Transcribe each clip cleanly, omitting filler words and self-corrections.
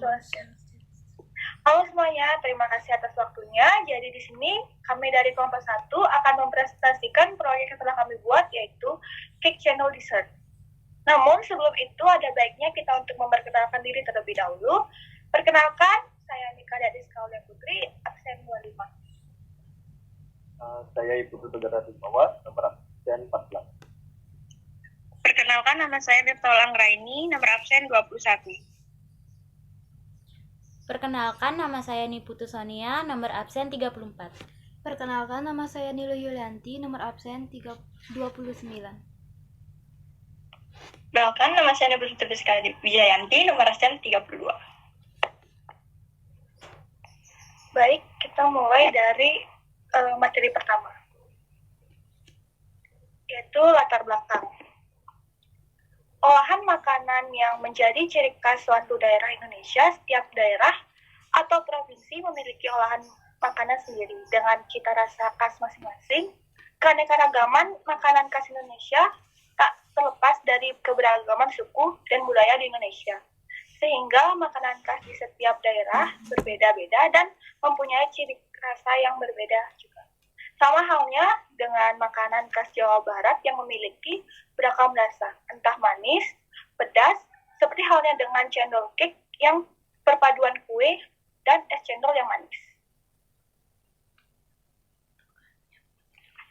Halo semuanya, terima kasih atas waktunya. Jadi di sini kami dari kelompok 1 akan mempresentasikan proyek yang telah kami buat, yaitu Cake Channel Dessert. Namun sebelum itu ada baiknya kita untuk memperkenalkan diri terlebih dahulu. Perkenalkan, saya Nika Dadis Kaulia Putri, absen 25. Saya Ibu Saudara Dimawa, nomor absen 14. Perkenalkan, nama saya Mirta Anggraini, nomor absen 21. Perkenalkan, nama saya Niputu Sonia, nomor absen 34. Perkenalkan, nama saya Nilu Yulianti, nomor absen 29. Perkenalkan, nama saya Niputu Sekali Wijayanti, nomor absen 32. Baik, kita mulai dari materi pertama, yaitu latar belakang. Olahan makanan yang menjadi ciri khas suatu daerah Indonesia. Setiap daerah atau provinsi memiliki olahan makanan sendiri dengan cita rasa khas masing-masing. Keanekaragaman makanan khas Indonesia tak terlepas dari keberagaman suku dan budaya di Indonesia, sehingga makanan khas di setiap daerah berbeda-beda dan mempunyai ciri rasa yang berbeda juga. Sama halnya dengan makanan khas Jawa Barat yang memiliki beragam rasa, entah manis, pedas, seperti halnya dengan cendol cake yang perpaduan kue dan es cendol yang manis.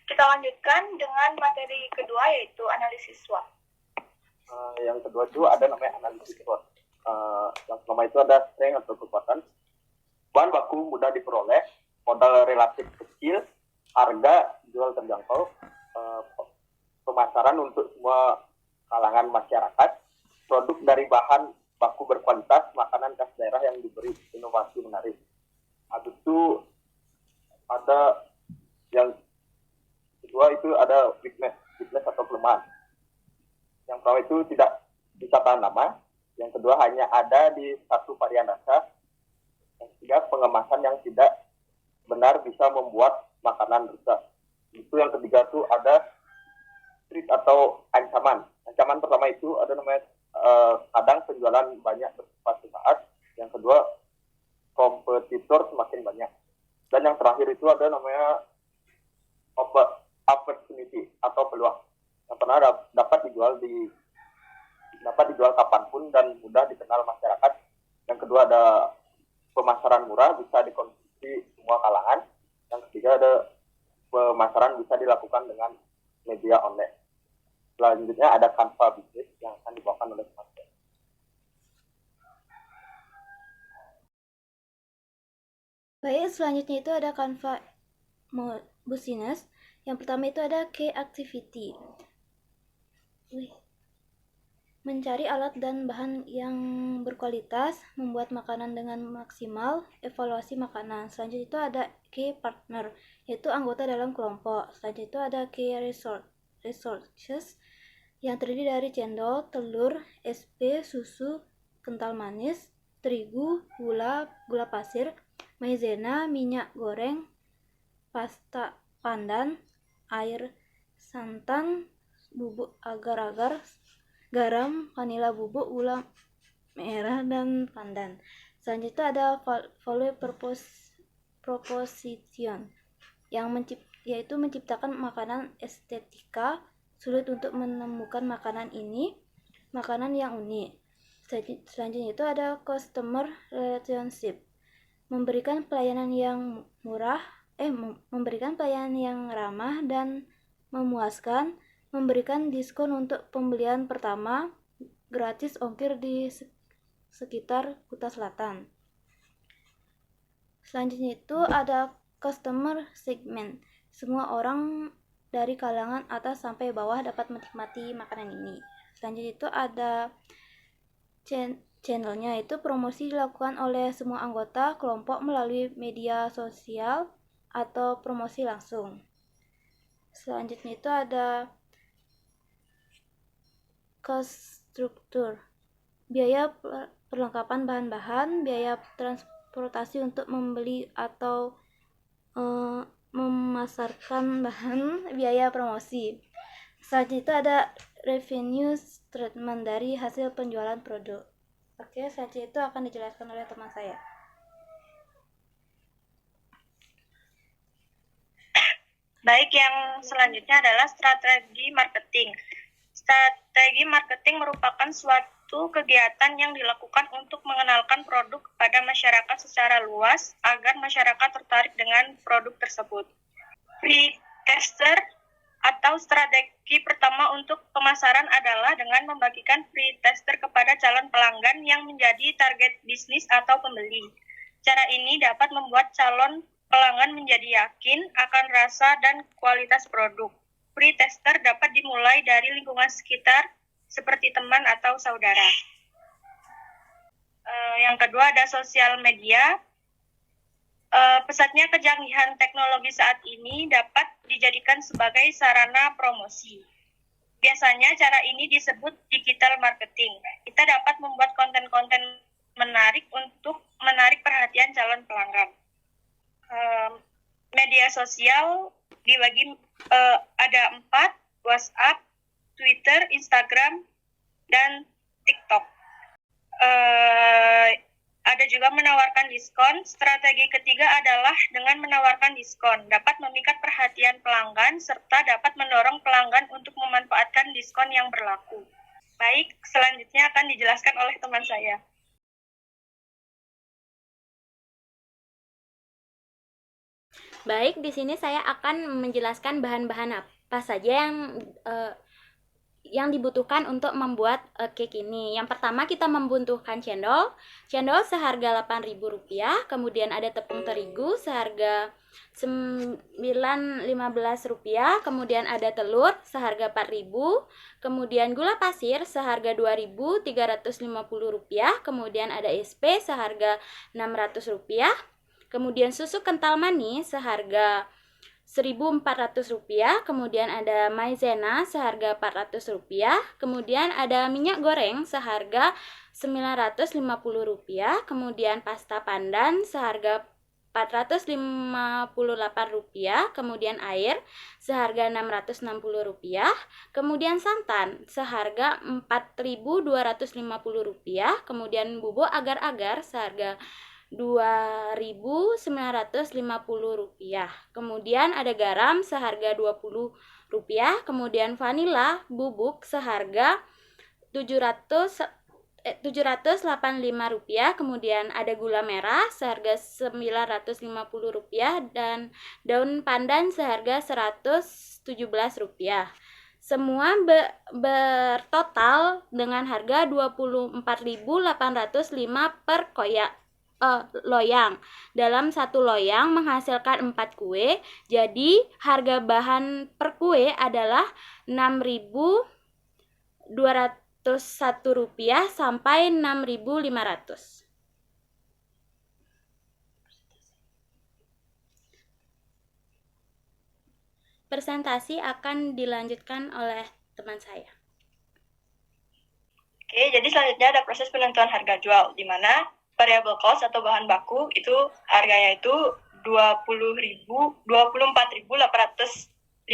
Kita lanjutkan dengan materi kedua, yaitu analisis SWOT. Yang kedua itu ada namanya analisis SWOT. Yang pertama itu ada strength atau kekuatan. Bahan baku mudah diperoleh, modal relatif kecil, harga jual terjangkau, pemasaran untuk semua kalangan masyarakat, produk dari bahan baku berkualitas, makanan khas daerah yang diberi inovasi menarik. Habis itu ada yang kedua itu ada weakness atau kelemahan. Yang pertama itu tidak bisa tahan lama, yang kedua hanya ada di satu varian rasa, yang ketiga pengemasan yang tidak benar bisa membuat makanan rusak. Itu yang ketiga itu ada threat atau ancaman. Ancaman pertama itu ada namanya kadang penjualan banyak bersifat sesaat. Yang kedua kompetitor semakin banyak. Dan yang terakhir itu ada namanya opportunity atau peluang yang pernah dapat dijual kapanpun dan mudah dikenal masyarakat. Yang kedua ada pemasaran murah, bisa dikonsumsi semua kalangan. Yang ketiga ada pemasaran bisa dilakukan dengan media online. Selanjutnya ada Canva bisnis yang akan dibawakan oleh Canva. Baik, selanjutnya itu ada Canva Business. Yang pertama itu ada Key Activity. Mencari alat dan bahan yang berkualitas, membuat makanan dengan maksimal, evaluasi makanan. Selanjutnya itu ada Key Partner, yaitu anggota dalam kelompok. Selanjutnya itu ada Key Resources, yang terdiri dari cendol, telur, SP, susu, kental manis, terigu, gula pasir, maizena, minyak goreng, pasta pandan, air, santan, bubuk agar-agar, garam, vanila bubuk, gula merah, dan pandan. Selanjutnya ada value proposition, yaitu menciptakan makanan estetika. Sulit untuk menemukan makanan yang unik. Selanjutnya itu ada customer relationship, memberikan pelayanan yang ramah dan memuaskan, memberikan diskon untuk pembelian pertama, gratis ongkir di sekitar Kuta Selatan. Selanjutnya itu ada customer segment, semua orang dari kalangan atas sampai bawah dapat menikmati makanan ini. Selanjutnya itu ada channelnya, itu promosi dilakukan oleh semua anggota kelompok melalui media sosial atau promosi langsung. Selanjutnya itu ada cost structure, biaya perlengkapan bahan-bahan, biaya transportasi untuk membeli atau memasarkan bahan, biaya promosi. Selanjutnya itu ada revenue statement dari hasil penjualan produk. Oke, selanjutnya itu akan dijelaskan oleh teman saya. Baik, yang selanjutnya adalah strategi marketing. Strategi marketing merupakan suatu kegiatan yang dilakukan untuk mengenalkan produk kepada masyarakat secara luas agar masyarakat tertarik dengan produk tersebut. Pre-tester atau strategi pertama untuk pemasaran adalah dengan membagikan free tester kepada calon pelanggan yang menjadi target bisnis atau pembeli. Cara ini dapat membuat calon pelanggan menjadi yakin akan rasa dan kualitas produk. Free tester dapat dimulai dari lingkungan sekitar seperti teman atau saudara. Yang kedua ada sosial media. Pesatnya kecanggihan teknologi saat ini dapat dijadikan sebagai sarana promosi. Biasanya cara ini disebut digital marketing. Kita dapat membuat konten-konten menarik untuk menarik perhatian calon pelanggan. Media sosial dibagi ada 4, WhatsApp, Twitter, Instagram, dan TikTok. Ada juga menawarkan diskon. Strategi ketiga adalah dengan menawarkan diskon. Dapat memikat perhatian pelanggan serta dapat mendorong pelanggan untuk memanfaatkan diskon yang berlaku. Baik, selanjutnya akan dijelaskan oleh teman saya. Baik, di sini saya akan menjelaskan bahan-bahan apa saja yang dibutuhkan untuk membuat cake ini. Yang pertama kita membutuhkan cendol. Cendol seharga Rp8.000, kemudian ada tepung terigu seharga Rp9.15, kemudian ada telur seharga Rp4.000, kemudian gula pasir seharga Rp2.350, kemudian ada SP seharga Rp600, kemudian susu kental manis seharga Rp1.400, kemudian ada maizena seharga Rp400, kemudian ada minyak goreng seharga Rp950, kemudian pasta pandan seharga Rp458, kemudian air seharga Rp660, kemudian santan seharga Rp4.250, kemudian bubuk agar-agar seharga Rp2.950, kemudian ada garam seharga Rp20, kemudian vanila bubuk seharga Rp785, kemudian ada gula merah seharga Rp950 dan daun pandan seharga Rp117. Semua bertotal dengan harga Rp24.805 per loyang. Dalam satu loyang menghasilkan 4 kue. Jadi harga bahan per kue adalah Rp6.201 sampai Rp6.500. Presentasi akan dilanjutkan oleh teman saya. Oke, jadi selanjutnya ada proses penentuan harga jual, di mana variable cost atau bahan baku itu harganya itu Rp24.805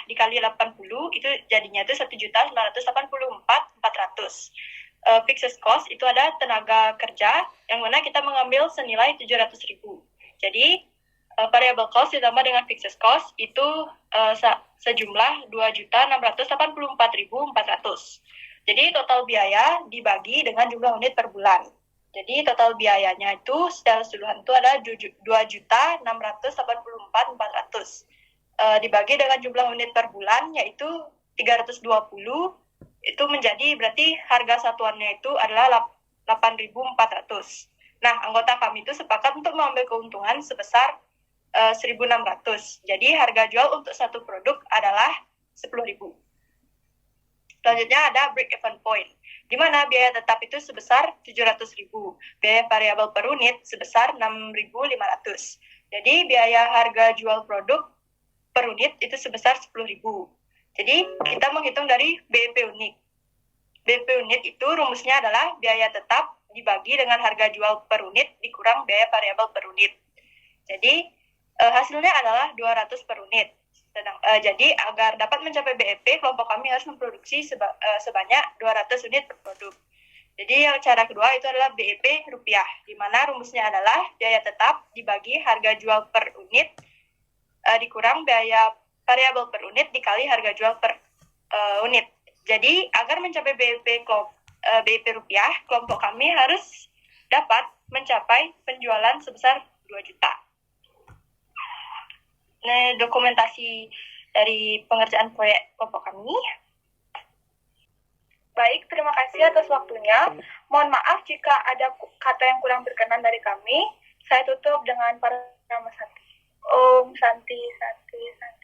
dikali 80 itu jadinya itu Rp1.984.400. Fixed cost itu ada tenaga kerja yang mana kita mengambil senilai Rp700.000. Jadi variable cost ditambah dengan fixed cost itu sejumlah Rp2.684.400. Jadi total biaya dibagi dengan jumlah unit per bulan. Jadi total biayanya itu secara keseluruhan itu ada Rp2.684.400. Dibagi dengan jumlah unit per bulan yaitu 320, itu menjadi berarti harga satuannya itu adalah 8.400. Nah, anggota kami itu sepakat untuk mengambil keuntungan sebesar 1.600. Jadi harga jual untuk satu produk adalah 10.000. Selanjutnya ada break even point, di mana biaya tetap itu sebesar 700.000, biaya variabel per unit sebesar 6.500. Jadi biaya harga jual produk per unit itu sebesar 10.000. Jadi kita menghitung dari BEP unit. BEP unit itu rumusnya adalah biaya tetap dibagi dengan harga jual per unit dikurang biaya variabel per unit. Jadi hasilnya adalah 200 per unit. Jadi agar dapat mencapai BEP, kelompok kami harus memproduksi sebanyak 200 unit per produk. Jadi yang cara kedua itu adalah BEP rupiah, di mana rumusnya adalah biaya tetap dibagi harga jual per unit dikurang biaya variabel per unit dikali harga jual per unit. Jadi agar mencapai BEP rupiah, kelompok kami harus dapat mencapai penjualan sebesar 2 juta. Nah, dokumentasi dari pengerjaan proyek kelompok kami. Baik, terima kasih atas waktunya. Mohon maaf jika ada kata yang kurang berkenan dari kami. Saya tutup dengan para nama Santi. Om Santi, Santi, Santi.